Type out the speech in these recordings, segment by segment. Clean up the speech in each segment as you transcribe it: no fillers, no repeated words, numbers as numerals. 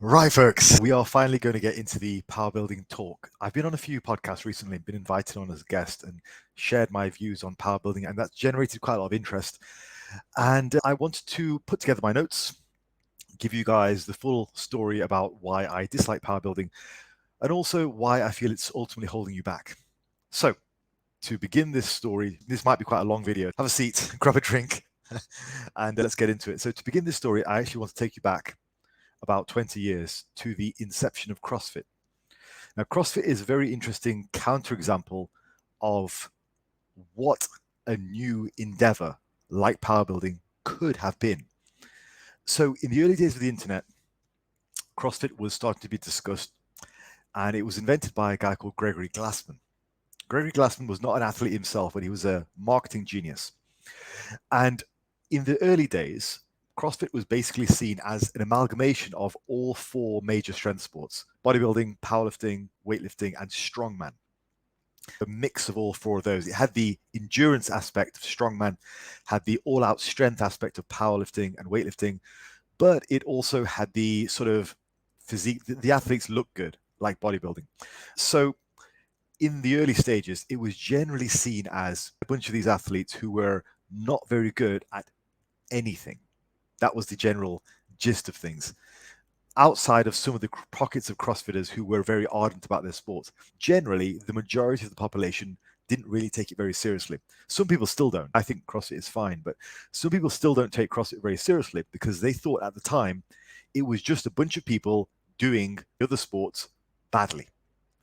Right, folks, we are finally going to get into the power building talk. I've been on a few podcasts recently, been invited on as a guest and shared my views on power building, and that's generated quite a lot of interest. And I wanted to put together my notes, give you guys the full story about why I dislike power building, and also why I feel it's ultimately holding you back. So, to begin this story, this might be quite a long video. Have a seat, grab a drink, and let's get into it. So, to begin this story, I actually want to take you back about 20 years to the inception of CrossFit. Now, CrossFit is a very interesting counterexample of what a new endeavor like powerbuilding could have been. So, in the early days of the internet, CrossFit was starting to be discussed, and it was invented by a guy called Gregory Glassman. Gregory Glassman was not an athlete himself, but he was a marketing genius. And in the early days, CrossFit was basically seen as an amalgamation of all four major strength sports: bodybuilding, powerlifting, weightlifting, and strongman. A mix of all four of those. It had the endurance aspect of strongman, had the all-out strength aspect of powerlifting and weightlifting, but it also had the sort of physique. The athletes look good, like bodybuilding. So in the early stages, it was generally seen as a bunch of these athletes who were not very good at anything. That was the general gist of things. Outside of some of the pockets of CrossFitters who were very ardent about their sport, generally, the majority of the population didn't really take it very seriously. Some people still don't. I think CrossFit is fine, but some people still don't take CrossFit very seriously because they thought at the time it was just a bunch of people doing other sports badly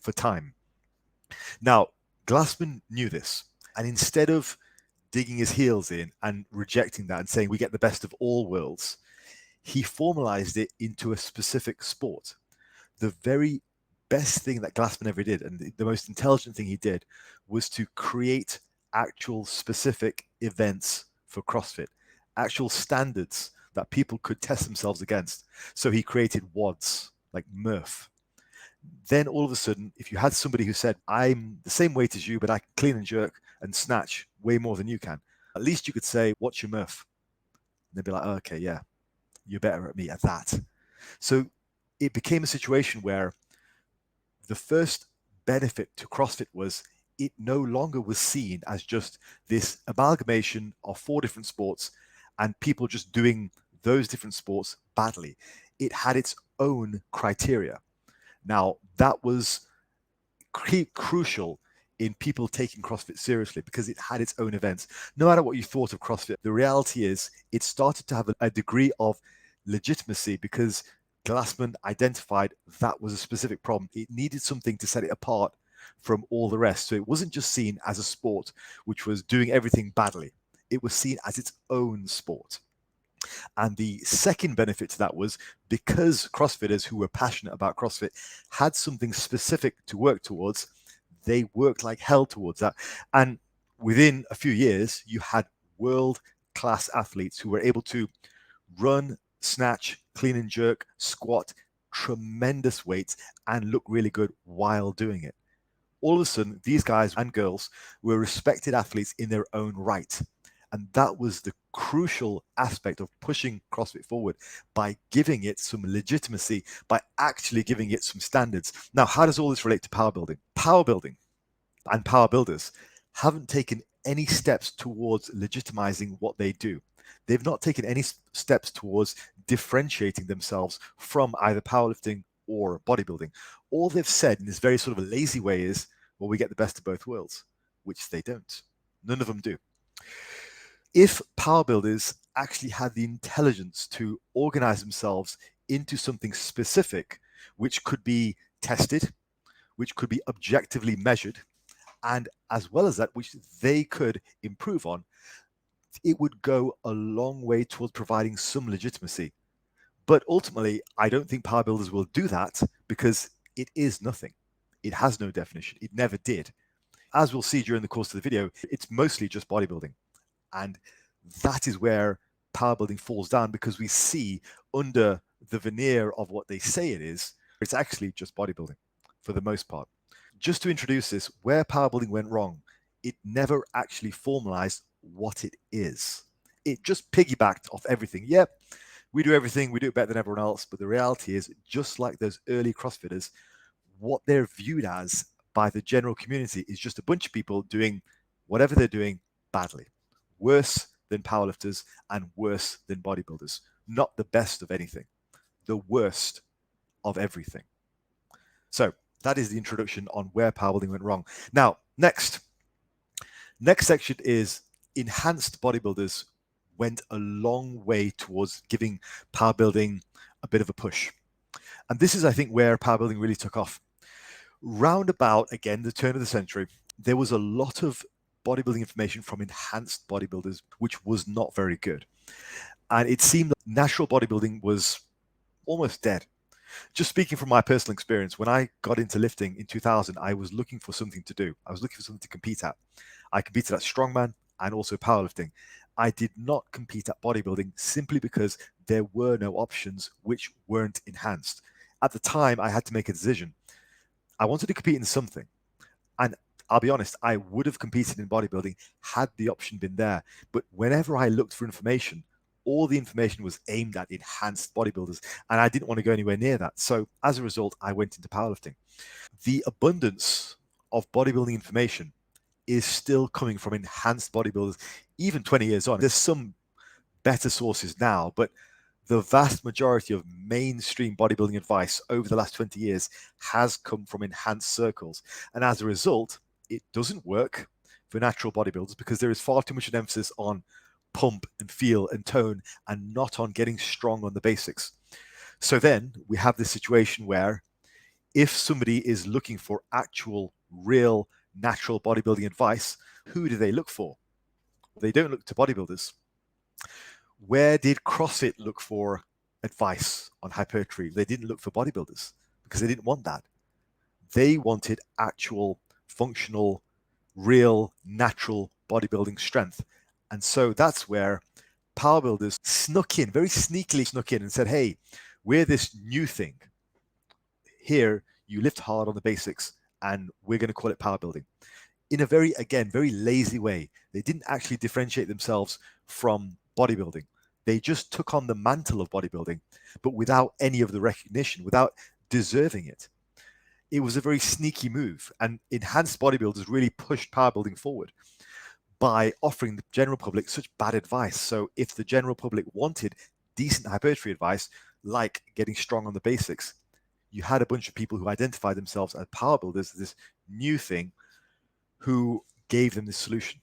for time. Now, Glassman knew this, and instead of digging his heels in and rejecting that and saying we get the best of all worlds, he formalized it into a specific sport. The very best thing that Glassman ever did, and the most intelligent thing he did, was to create actual specific events for CrossFit, actual standards that people could test themselves against. So he created WODs, like Murph. Then all of a sudden, if you had somebody who said, I'm the same weight as you, but I can clean and jerk and snatch way more than you can, at least you could say, what's your Murph? And they'd be like, oh, okay, yeah, you're better at me at that. So it became a situation where the first benefit to CrossFit was it no longer was seen as just this amalgamation of four different sports and people just doing those different sports badly. It had its own criteria. Now, that was crucial in people taking CrossFit seriously because it had its own events. No matter what you thought of CrossFit, the reality is it started to have a degree of legitimacy because Glassman identified that was a specific problem. It needed something to set it apart from all the rest. So it wasn't just seen as a sport which was doing everything badly. It was seen as its own sport. And the second benefit to that was because CrossFitters who were passionate about CrossFit had something specific to work towards, they worked like hell towards that. And within a few years, you had world class athletes who were able to run, snatch, clean and jerk, squat, tremendous weights, and look really good while doing it. All of a sudden, these guys and girls were respected athletes in their own right. And that was the crucial aspect of pushing CrossFit forward by giving it some legitimacy, by actually giving it some standards. Now, how does all this relate to powerbuilding? Powerbuilding and power builders haven't taken any steps towards legitimizing what they do. They've not taken any steps towards differentiating themselves from either powerlifting or bodybuilding. All they've said in this very sort of a lazy way is, well, we get the best of both worlds, which they don't. None of them do. If power builders actually had the intelligence to organize themselves into something specific, which could be tested, which could be objectively measured, and as well as that, which they could improve on, it would go a long way towards providing some legitimacy. But ultimately, I don't think power builders will do that because it is nothing. It has no definition. It never did. As we'll see during the course of the video, it's mostly just bodybuilding. And that is where powerbuilding falls down because we see under the veneer of what they say it is, it's actually just bodybuilding for the most part. Just to introduce this, where powerbuilding went wrong, it never actually formalized what it is. It just piggybacked off everything. Yep, we do everything, we do it better than everyone else. But the reality is, just like those early CrossFitters, what they're viewed as by the general community is just a bunch of people doing whatever they're doing badly, worse than powerlifters and worse than bodybuilders. Not the best of anything, the worst of everything. So that is the introduction on where powerbuilding went wrong. Now, next section is enhanced bodybuilders went a long way towards giving powerbuilding a bit of a push. And this is, I think, where powerbuilding really took off. Round about, again, the turn of the century, there was a lot of bodybuilding information from enhanced bodybuilders, which was not very good. And it seemed that natural bodybuilding was almost dead. Just speaking from my personal experience, when I got into lifting in 2000, I was looking for something to do. I was looking for something to compete at. I competed at strongman and also powerlifting. I did not compete at bodybuilding simply because there were no options which weren't enhanced. At the time, I had to make a decision. I wanted to compete in something. And I'll be honest, I would have competed in bodybuilding had the option been there. But whenever I looked for information, all the information was aimed at enhanced bodybuilders, and I didn't want to go anywhere near that. So as a result, I went into powerlifting. The abundance of bodybuilding information is still coming from enhanced bodybuilders, even 20 years on. There's some better sources now, but the vast majority of mainstream bodybuilding advice over the last 20 years has come from enhanced circles. And as a result, it doesn't work for natural bodybuilders because there is far too much an emphasis on pump and feel and tone and not on getting strong on the basics. So then we have this situation where if somebody is looking for actual, real, natural bodybuilding advice, who do they look for? They don't look to bodybuilders. Where did CrossFit look for advice on hypertrophy? They didn't look for bodybuilders because they didn't want that. They wanted actual, functional, real, natural bodybuilding strength. And so that's where Powerbuilders snuck in, very sneakily snuck in and said, hey, we're this new thing. Here, you lift hard on the basics, and we're going to call it powerbuilding. In a very, again, very lazy way. They didn't actually differentiate themselves from bodybuilding. They just took on the mantle of bodybuilding, but without any of the recognition, without deserving it. It was a very sneaky move, and enhanced bodybuilders really pushed powerbuilding forward by offering the general public such bad advice. So if the general public wanted decent hypertrophy advice, like getting strong on the basics, you had a bunch of people who identified themselves as powerbuilders, this new thing, who gave them this solution.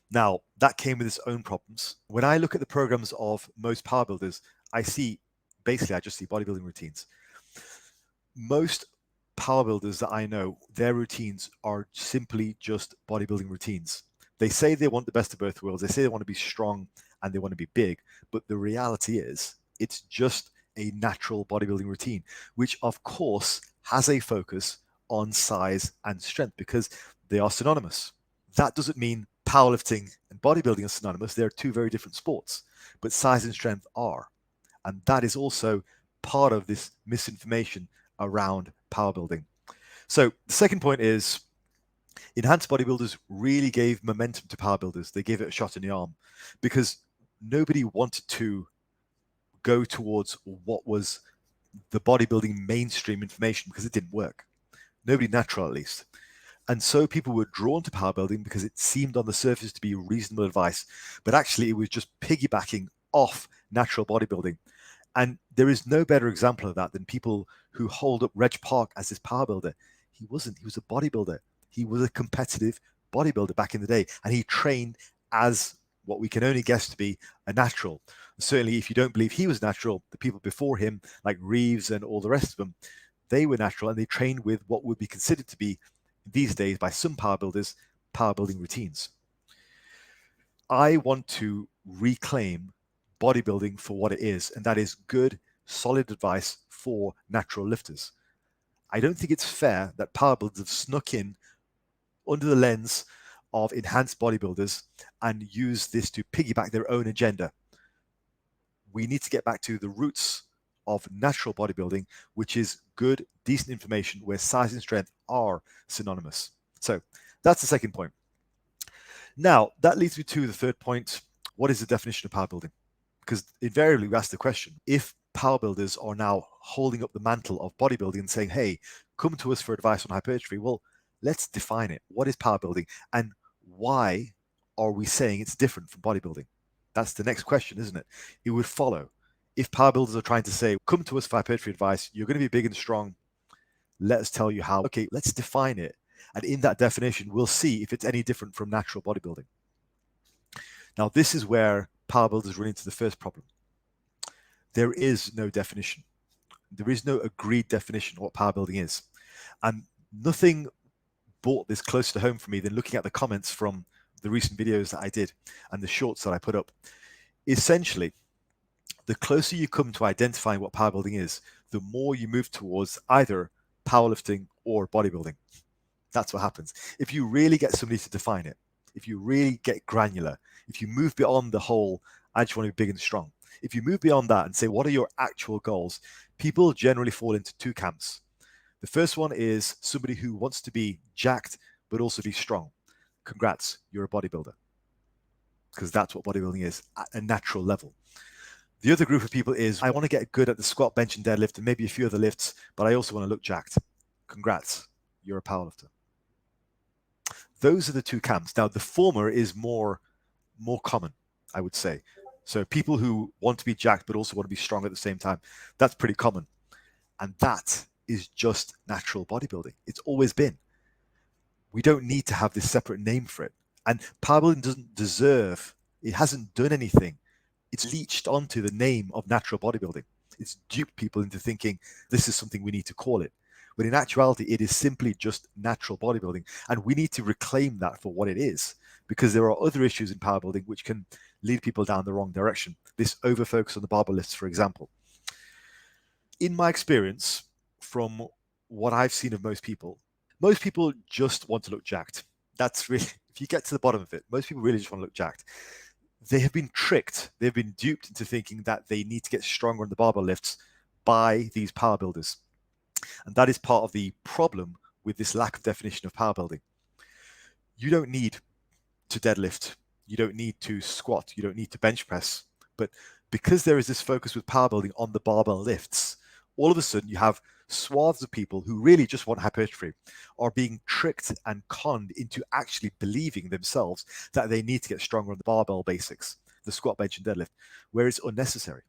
Now, that came with its own problems. When I look at the programs of most powerbuilders, I just see bodybuilding routines. Most powerbuilders that I know, their routines are simply just bodybuilding routines. They say they want the best of both worlds. They say they want to be strong and they want to be big. But the reality is, it's just a natural bodybuilding routine, which of course has a focus on size and strength because they are synonymous. That doesn't mean powerlifting and bodybuilding are synonymous. They're two very different sports, but size and strength are. And that is also part of this misinformation around powerbuilding. So the second point is, enhanced bodybuilders really gave momentum to powerbuilders. They gave it a shot in the arm because nobody wanted to go towards what was the bodybuilding mainstream information because it didn't work. Nobody natural, at least. And so people were drawn to powerbuilding because it seemed on the surface to be reasonable advice, but actually it was just piggybacking off natural bodybuilding. And there is no better example of that than people who hold up Reg Park as this powerbuilder. He wasn't. He was a bodybuilder. He was a competitive bodybuilder back in the day, and he trained as what we can only guess to be a natural. Certainly, if you don't believe he was natural, the people before him, like Reeves and all the rest of them, they were natural, and they trained with what would be considered to be, these days by some powerbuilders, powerbuilding routines. I want to reclaim bodybuilding for what it is, and that is good, solid advice for natural lifters. I don't think it's fair that powerbuilders have snuck in under the lens of enhanced bodybuilders and use this to piggyback their own agenda. We need to get back to the roots of natural bodybuilding, which is good, decent information where size and strength are synonymous. So that's the second point. Now, that leads me to the third point. What is the definition of powerbuilding? Because invariably we ask the question, if power builders are now holding up the mantle of bodybuilding and saying, hey, come to us for advice on hypertrophy, well, let's define it. What is power building, and why are we saying it's different from bodybuilding? That's the next question, isn't it? It would follow. If power builders are trying to say, come to us for hypertrophy advice, you're going to be big and strong, let us tell you how. Okay, let's define it. And in that definition, we'll see if it's any different from natural bodybuilding. Now, this is where power builders run into the first problem. There is no definition. There is no agreed definition of what power building is. And nothing brought this closer to home for me than looking at the comments from the recent videos that I did and the shorts that I put up. Essentially, the closer you come to identifying what power building is, the more you move towards either powerlifting or bodybuilding. That's what happens. If you really get somebody to define it, if you really get granular, if you move beyond the whole, I just want to be big and strong. If you move beyond that and say, what are your actual goals? People generally fall into two camps. The first one is somebody who wants to be jacked, but also be strong. Congrats, you're a bodybuilder. Because that's what bodybuilding is at a natural level. The other group of people is, I want to get good at the squat, bench, and deadlift, and maybe a few other lifts, but I also want to look jacked. Congrats, you're a powerlifter. Those are the two camps. Now, the former is more common, I would say. So people who want to be jacked, but also want to be strong at the same time, that's pretty common. And that is just natural bodybuilding. It's always been. We don't need to have this separate name for it. And powerbuilding doesn't deserve, it hasn't done anything. It's leached onto the name of natural bodybuilding. It's duped people into thinking this is something we need to call it. But in actuality, it is simply just natural bodybuilding. And we need to reclaim that for what it is, because there are other issues in powerbuilding which can lead people down the wrong direction. This overfocus on the barbell lifts, for example. In my experience, from what I've seen of most people just want to look jacked. That's really, if you get to the bottom of it, most people really just want to look jacked. They have been tricked. They've been duped into thinking that they need to get stronger on the barbell lifts by these power builders. And that is part of the problem with this lack of definition of power building. You don't need to deadlift. You don't need to squat. You don't need to bench press. But because there is this focus with power building on the barbell lifts, all of a sudden you have swaths of people who really just want hypertrophy are being tricked and conned into actually believing themselves that they need to get stronger on the barbell basics, the squat, bench, and deadlift, where it's unnecessary.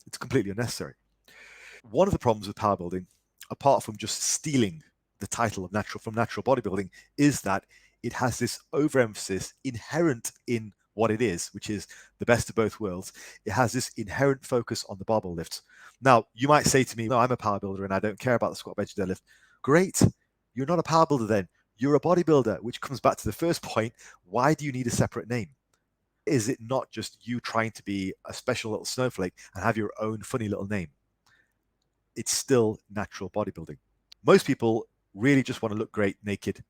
It's completely unnecessary. One of the problems with power building, apart from just stealing the title of natural bodybuilding, is that it has this overemphasis inherent in what it is, which is the best of both worlds. It has this inherent focus on the barbell lifts. Now, you might say to me, no, I'm a power builder and I don't care about the squat, bench, deadlift. Great. You're not a power builder then. You're a bodybuilder, which comes back to the first point. Why do you need a separate name? Is it not just you trying to be a special little snowflake and have your own funny little name? It's still natural bodybuilding. Most people really just want to look great naked.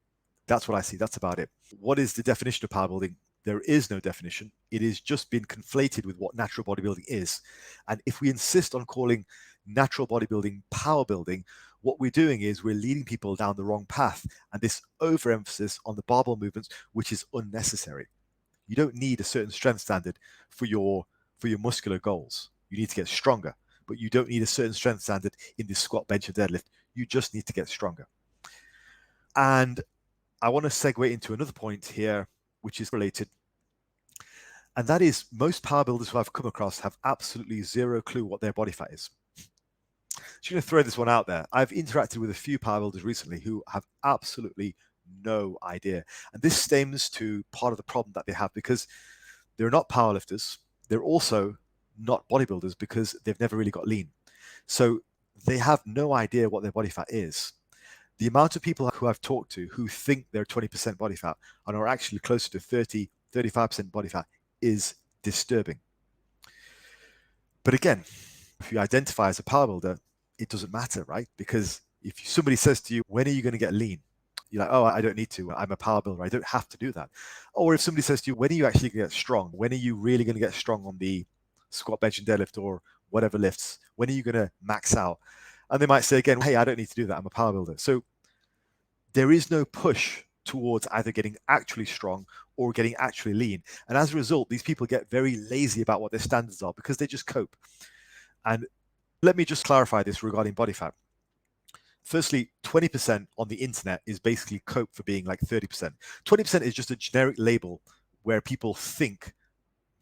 That's what I see. That's about it. What is the definition of power building? There is no definition. It is just been conflated with what natural bodybuilding is. And if we insist on calling natural bodybuilding power building, what we're doing is we're leading people down the wrong path. And this overemphasis on the barbell movements, which is unnecessary. You don't need a certain strength standard for your muscular goals. You need to get stronger, but you don't need a certain strength standard in the squat, bench, and deadlift. You just need to get stronger. And I want to segue into another point here, which is related. And that is, most power builders who I've come across have absolutely zero clue what their body fat is. Just going to throw this one out there. I've interacted with a few power builders recently who have absolutely no idea. And this stems to part of the problem that they have, because they're not powerlifters. They're also not bodybuilders because they've never really got lean. So they have no idea what their body fat is. The amount of people who I've talked to who think they're 20% body fat and are actually closer to 30, 35% body fat is disturbing. But again, if you identify as a power builder, it doesn't matter, right? Because if somebody says to you, when are you going to get lean? You're like, oh, I don't need to. I'm a power builder. I don't have to do that. Or if somebody says to you, when are you actually going to get strong? When are you really going to get strong on the squat, bench, and deadlift or whatever lifts? When are you going to max out? And they might say again, hey, I don't need to do that. I'm a power builder. So there is no push towards either getting actually strong or getting actually lean. And as a result, these people get very lazy about what their standards are because they just cope. And let me just clarify this regarding body fat. Firstly, 20% on the internet is basically cope for being like 30%. 20% is just a generic label where people think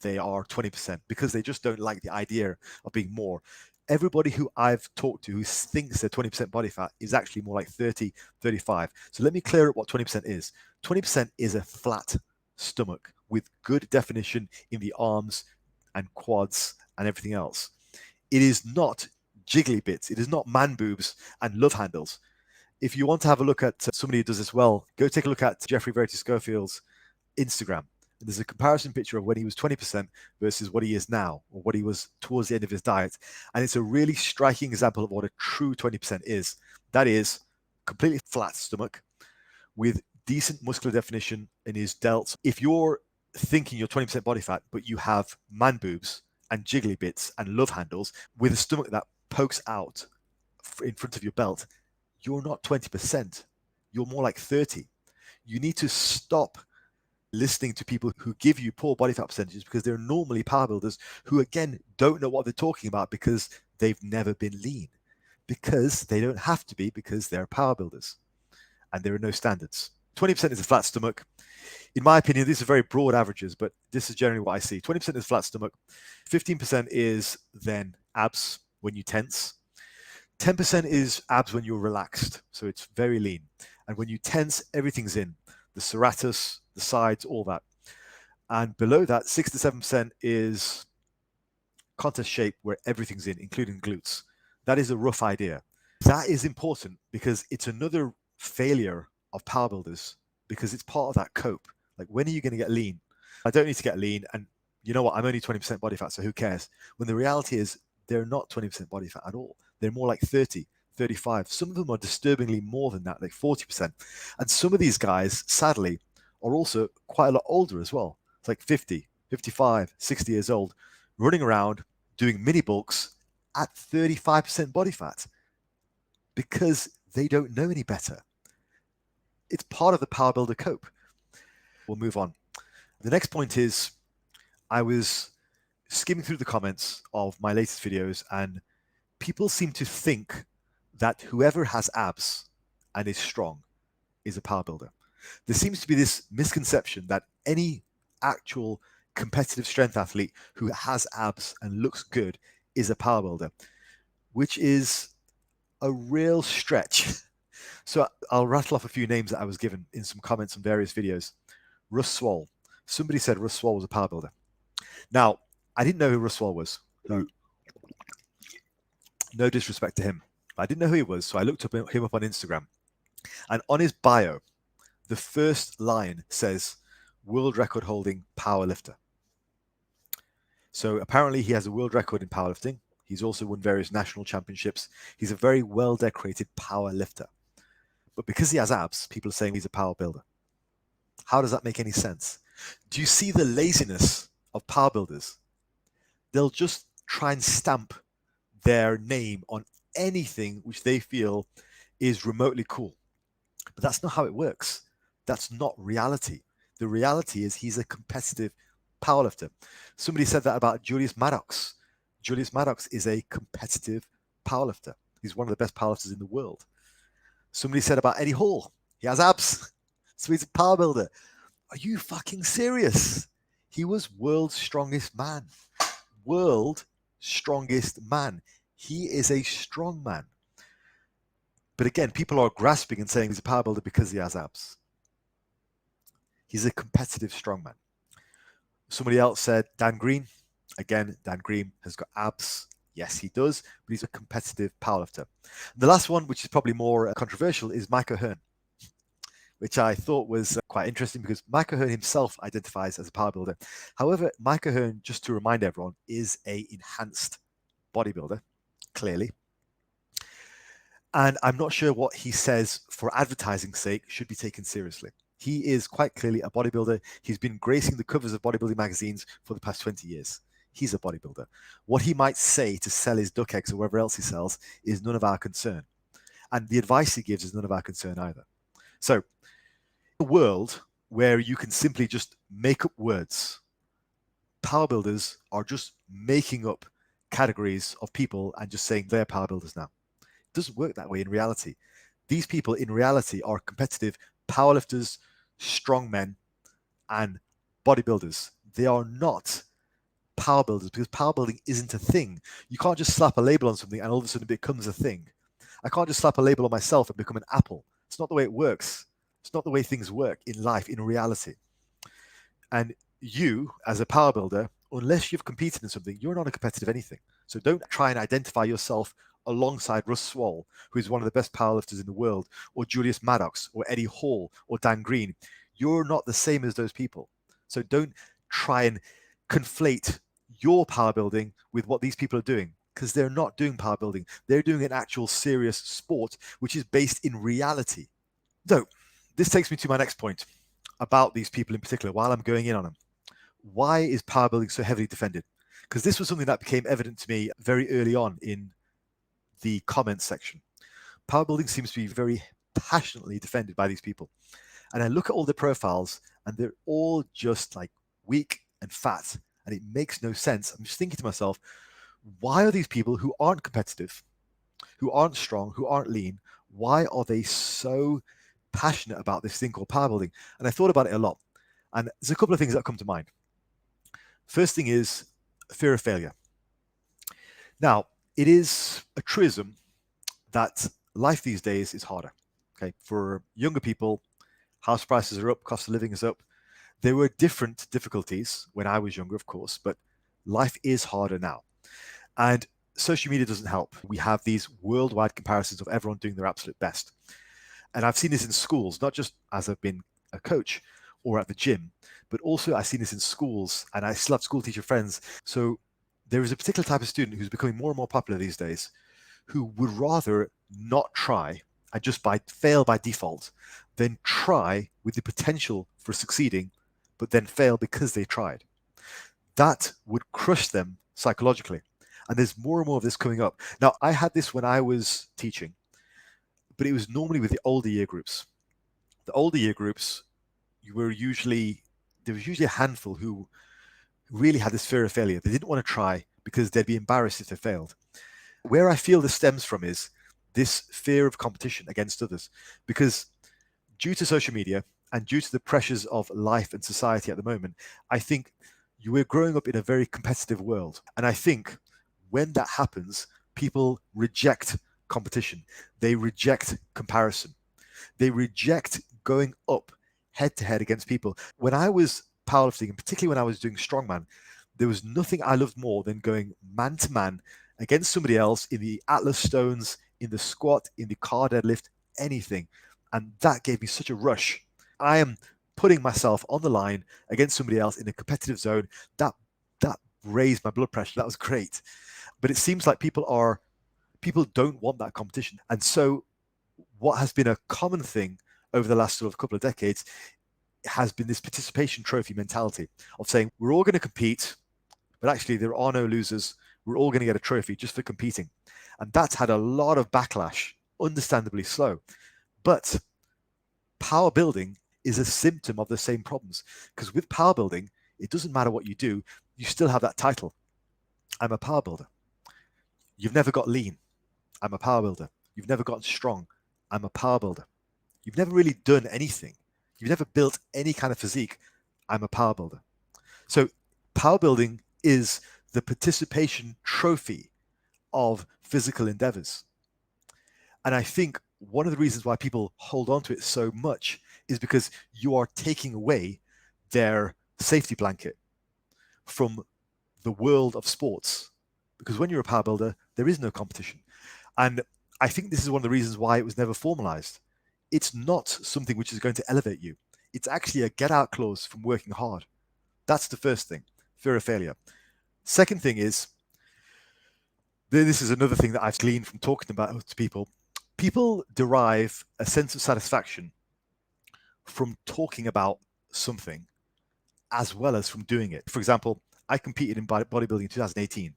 they are 20% because they just don't like the idea of being more. Everybody who I've talked to who thinks they're 20% body fat is actually more like 30, 35. So let me clear up what 20% is. 20% is a flat stomach with good definition in the arms and quads and everything else. It is not jiggly bits. It is not man boobs and love handles. If you want to have a look at somebody who does this well, go take a look at Jeffrey Verity Schofield's Instagram. And there's a comparison picture of when he was 20% versus what he is now, or what he was towards the end of his diet. And it's a really striking example of what a true 20% is. That is completely flat stomach with decent muscular definition in his delts. If you're thinking you're 20% body fat, but you have man boobs and jiggly bits and love handles with a stomach that pokes out in front of your belt, you're not 20%. You're more like 30. You need to stop listening to people who give you poor body fat percentages because they're normally power builders who, again, don't know what they're talking about because they've never been lean, because they don't have to be, because they're power builders and there are no standards. 20% is a flat stomach. In my opinion, these are very broad averages, but this is generally what I see. 20% is flat stomach. 15% is then abs when you tense. 10% is abs when you're relaxed. So it's very lean. And when you tense, everything's in. The serratus, the sides, all that. And below that, 6 to 7% is contest shape where everything's in, including glutes. That is a rough idea. That is important because it's another failure of power builders because it's part of that cope. Like, when are you going to get lean? I don't need to get lean. And you know what? I'm only 20% body fat, so who cares? When the reality is they're not 20% body fat at all. They're more like 30, 35. Some of them are disturbingly more than that, like 40%. And some of these guys, sadly, are also quite a lot older as well. It's like 50, 55, 60 years old, running around doing mini bulks at 35% body fat because they don't know any better. It's part of the power builder cope. We'll move on. The next point is, I was skimming through the comments of my latest videos, and people seem to think that whoever has abs and is strong is a power builder. There seems to be this misconception that any actual competitive strength athlete who has abs and looks good is a power builder, which is a real stretch. So I'll rattle off a few names that I was given in some comments on various videos. Russ Swall. Somebody said Russ Swall was a power builder. Now, I didn't know who Russ Swall was. No disrespect to him. I didn't know who he was, so I looked him up on Instagram. And on his bio, the first line says, world record holding power lifter. So apparently he has a world record in powerlifting. He's also won various national championships. He's a very well-decorated power lifter. But because he has abs, people are saying he's a power builder. How does that make any sense? Do you see the laziness of power builders? They'll just try and stamp their name on anything which they feel is remotely cool. But that's not how it works. That's not reality. The reality is he's a competitive powerlifter. Somebody said that about Julius Maddox. Julius Maddox is a competitive powerlifter. He's one of the best powerlifters in the world. Somebody said about Eddie Hall, he has abs, so he's a power builder. Are you fucking serious? He was world's strongest man. World strongest man. He is a strong man. But again, people are grasping and saying he's a power builder because he has abs. He's a competitive strongman. Somebody else said Dan Green. Again, Dan Green has got abs. Yes, he does, but he's a competitive powerlifter. The last one, which is probably more controversial, is Mike O'Hearn, which I thought was quite interesting because Mike O'Hearn himself identifies as a power builder. However, Mike O'Hearn, just to remind everyone, is an enhanced bodybuilder, clearly. And I'm not sure what he says for advertising's sake should be taken seriously. He is quite clearly a bodybuilder. He's been gracing the covers of bodybuilding magazines for the past 20 years. He's a bodybuilder. What he might say to sell his duck eggs or whatever else he sells is none of our concern. And the advice he gives is none of our concern either. So A world where you can simply just make up words. Power builders are just making up categories of people and just saying they're power builders now. It doesn't work that way in reality. These people in reality are competitive powerlifters, strongmen, and bodybuilders. They are not power builders because power building isn't a thing. You can't just slap a label on something and all of a sudden it becomes a thing. I can't just slap a label on myself and become an apple. It's not the way it works. It's not the way things work in life, in reality. And you, as a power builder, unless you've competed in something, you're not a competitive anything. So don't try and identify yourself alongside Russ Swall, who is one of the best powerlifters in the world, or Julius Maddox, or Eddie Hall, or Dan Green. You're not the same as those people. So don't try and conflate your power building with what these people are doing, because they're not doing power building. They're doing an actual serious sport, which is based in reality. So this takes me to my next point about these people in particular, while I'm going in on them. Why is power building so heavily defended? Because this was something that became evident to me very early on in the comments section. Power building seems to be very passionately defended by these people. And I look at all the profiles and they're all just like weak and fat, and it makes no sense. I'm just thinking to myself, why are these people who aren't competitive, who aren't strong, who aren't lean, why are they so passionate about this thing called power building? And I thought about it a lot. And there's a couple of things that come to mind. First thing is fear of failure. Now, it is a truism that life these days is harder. Okay, for younger people, house prices are up, cost of living is up. There were different difficulties when I was younger, of course, but life is harder now. And social media doesn't help. We have these worldwide comparisons of everyone doing their absolute best. And I've seen this in schools, not just as I've been a coach or at the gym, but also I've seen this in schools, and I still have school teacher friends. So there is a particular type of student who's becoming more and more popular these days, who would rather not try and just fail by default than try with the potential for succeeding, but then fail because they tried. That would crush them psychologically. And there's more and more of this coming up. Now, I had this when I was teaching, but it was normally with the older year groups. The older year groups, there was usually a handful who really had this fear of failure. They didn't want to try because they'd be embarrassed if they failed. Where I feel this stems from is this fear of competition against others, because due to social media and due to the pressures of life and society at the moment, I think we're growing up in a very competitive world. And I think when that happens, people reject competition. They reject comparison. They reject going up head to head against people. When I was powerlifting, and particularly when I was doing strongman, there was nothing I loved more than going man to man against somebody else in the Atlas stones, in the squat, in the car deadlift, anything. And that gave me such a rush. I am putting myself on the line against somebody else in a competitive zone. That raised my blood pressure. That was great. But it seems like people don't want that competition. And so what has been a common thing over the last sort of couple of decades has been this participation trophy mentality of saying we're all going to compete, but actually there are no losers. We're all going to get a trophy just for competing. And that's had a lot of backlash, understandably slow. But power building is a symptom of the same problems, because with power building, it doesn't matter what you do, you still have that title. I'm a power builder. You've never got lean. I'm a power builder. You've never gotten strong. I'm a power builder. You've never really done anything. You've never built any kind of physique. I'm a power builder. So power building is the participation trophy of physical endeavors. And I think one of the reasons why people hold on to it so much is because you are taking away their safety blanket from the world of sports. Because when you're a power builder, there is no competition. And I think this is one of the reasons why it was never formalized. It's not something which is going to elevate you. It's actually a get out clause from working hard. That's the first thing, fear of failure. Second thing is, this is another thing that I've gleaned from talking about to people. People derive a sense of satisfaction from talking about something as well as from doing it. For example, I competed in bodybuilding in 2018.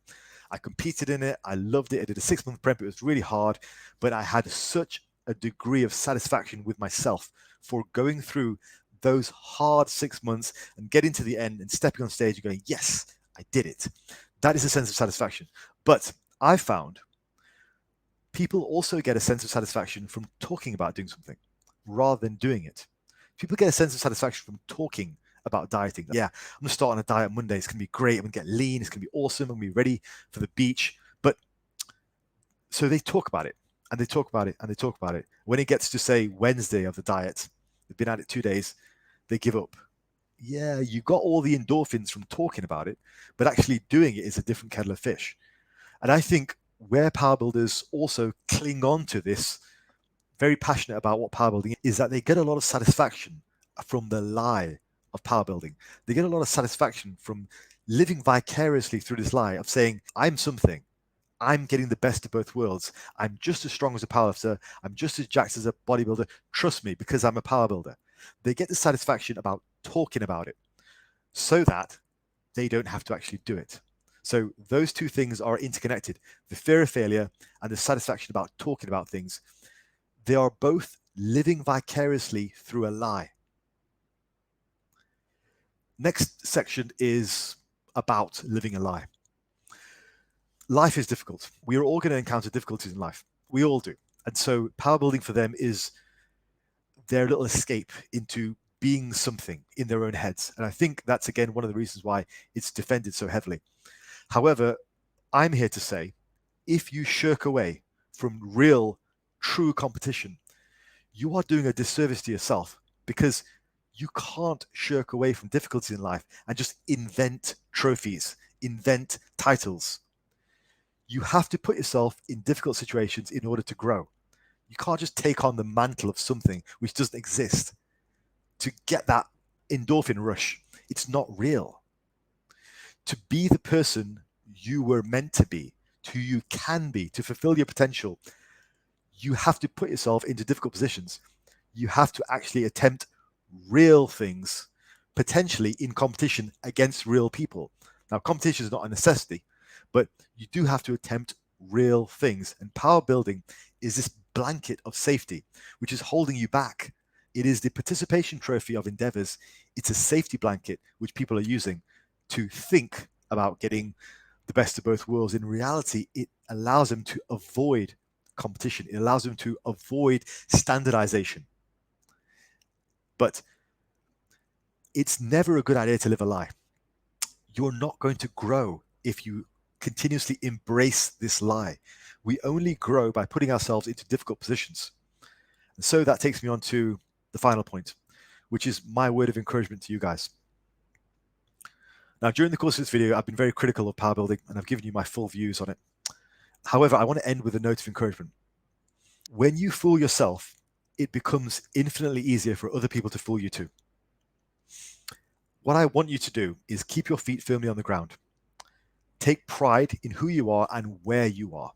I competed in it. I loved it. I did a 6-month prep. It was really hard, but I had such a degree of satisfaction with myself for going through those hard 6 months and getting to the end and stepping on stage and going, yes, I did it. That is a sense of satisfaction. But I found people also get a sense of satisfaction from talking about doing something rather than doing it. People get a sense of satisfaction from talking about dieting. Yeah, I'm going to start on a diet Monday. It's going to be great. I'm going to get lean. It's going to be awesome. I'm going to be ready for the beach. But so they talk about it and they talk about it and they talk about it. When it gets to, say, Wednesday of the diet, they've been at it 2 days, they give up. Yeah, you got all the endorphins from talking about it, but actually doing it is a different kettle of fish. And I think where powerbuilders also cling on to this, very passionate about what powerbuilding is, that they get a lot of satisfaction from the lie of powerbuilding. They get a lot of satisfaction from living vicariously through this lie of saying, I'm something. I'm getting the best of both worlds. I'm just as strong as a powerlifter. I'm just as jacked as a bodybuilder. Trust me, because I'm a powerbuilder. They get the satisfaction about talking about it so that they don't have to actually do it. So those two things are interconnected. The fear of failure and the satisfaction about talking about things, they are both living vicariously through a lie. Next section is about living a lie. Life is difficult. We are all going to encounter difficulties in life. We all do. And so powerbuilding for them is their little escape into being something in their own heads. And I think that's, again, one of the reasons why it's defended so heavily. However, I'm here to say, if you shirk away from real, true competition, you are doing a disservice to yourself, because you can't shirk away from difficulties in life and just invent trophies, invent titles. You have to put yourself in difficult situations in order to grow. You can't just take on the mantle of something which doesn't exist to get that endorphin rush. It's not real. To be the person you were meant to be, who you can be, to fulfill your potential, you have to put yourself into difficult positions. You have to actually attempt real things, potentially in competition against real people. Now, competition is not a necessity, but you do have to attempt real things. And power building is this blanket of safety, which is holding you back. It is the participation trophy of endeavors. It's a safety blanket which people are using to think about getting the best of both worlds. In reality, it allows them to avoid competition. It allows them to avoid standardization. But it's never a good idea to live a lie. You're not going to grow if you continuously embrace this lie. We only grow by putting ourselves into difficult positions. And so that takes me on to the final point, which is my word of encouragement to you guys. Now, during the course of this video, I've been very critical of power building and I've given you my full views on it. However, I want to end with a note of encouragement. When you fool yourself, it becomes infinitely easier for other people to fool you too. What I want you to do is keep your feet firmly on the ground. Take pride in who you are and where you are.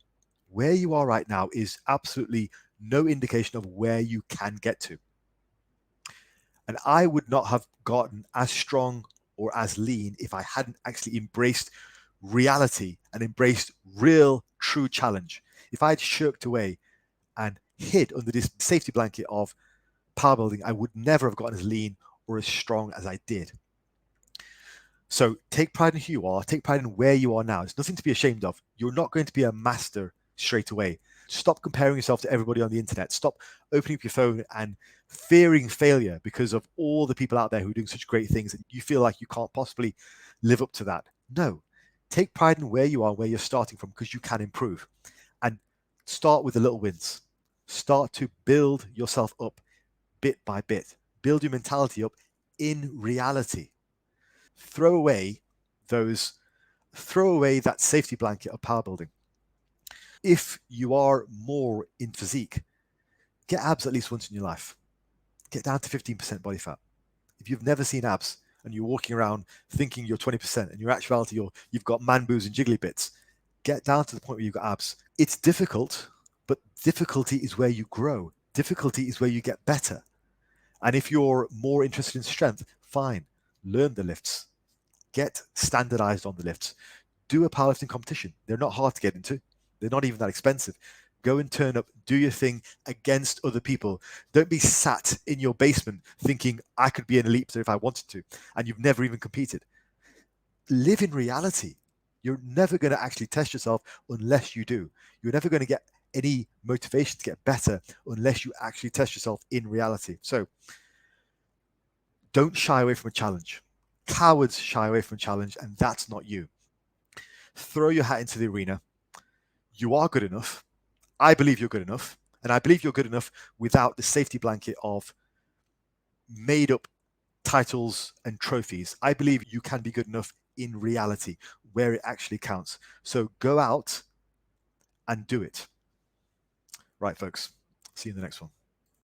Where you are right now is absolutely no indication of where you can get to. And I would not have gotten as strong or as lean if I hadn't actually embraced reality and embraced real, true challenge. If I had shirked away and hid under this safety blanket of power building, I would never have gotten as lean or as strong as I did. So take pride in who you are, take pride in where you are now. There's nothing to be ashamed of. You're not going to be a master straight away. Stop comparing yourself to everybody on the internet. Stop opening up your phone and fearing failure because of all the people out there who are doing such great things that you feel like you can't possibly live up to that. No, take pride in where you are, where you're starting from, because you can improve. And start with the little wins. Start to build yourself up bit by bit. Build your mentality up in reality. Throw away that safety blanket of power building. If you are more in physique, get abs at least once in your life. Get down to 15% body fat. If you've never seen abs and you're walking around thinking you're 20% and in actuality you've got man boobs and jiggly bits, get down to the point where you've got abs. It's difficult, but difficulty is where you grow. Difficulty is where you get better. And if you're more interested in strength, fine, learn the lifts. Get standardized on the lifts. Do a powerlifting competition. They're not hard to get into. They're not even that expensive. Go and turn up, do your thing against other people. Don't be sat in your basement thinking I could be an elite player if I wanted to, and you've never even competed. Live in reality. You're never going to actually test yourself unless you do. You're never going to get any motivation to get better unless you actually test yourself in reality. So don't shy away from a challenge. Cowards shy away from a challenge, and that's not you. Throw your hat into the arena. You are good enough. I believe you're good enough. And I believe you're good enough without the safety blanket of made up titles and trophies. I believe you can be good enough in reality where it actually counts. So go out and do it. Right, folks. See you in the next one.